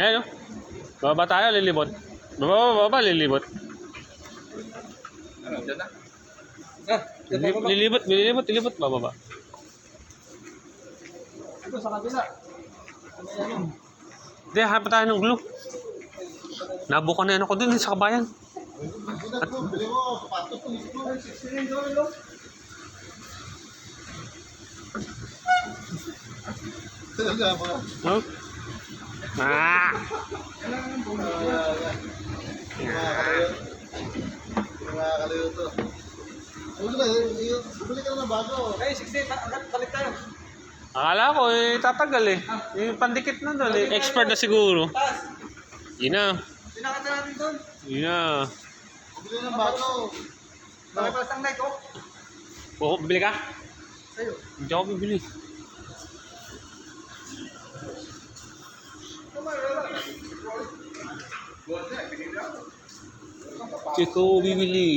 Yan, no? Bababa tayo, lilibot. Bababa, lilibot. Ano, dyan na? Lilibot, bababa. Ito, sa kabila. Hindi, hanap tayo ng glue. Nabukan na yan ako dun sa kabayan. Oh. Ah! Nakakaliw to. Bumili ka na ng bago. Ay, 16, balik tayo. Akala ko tatagal eh. Yung pandikit na doon eh. Expert na siguro. Yun na. Pinakata natin doon. Yun na. Bumili ng bago. Bakit pala sang night ko? Oo, bibili ka? Sa'yo. Hindi ako bibili. Hindi ko bibili.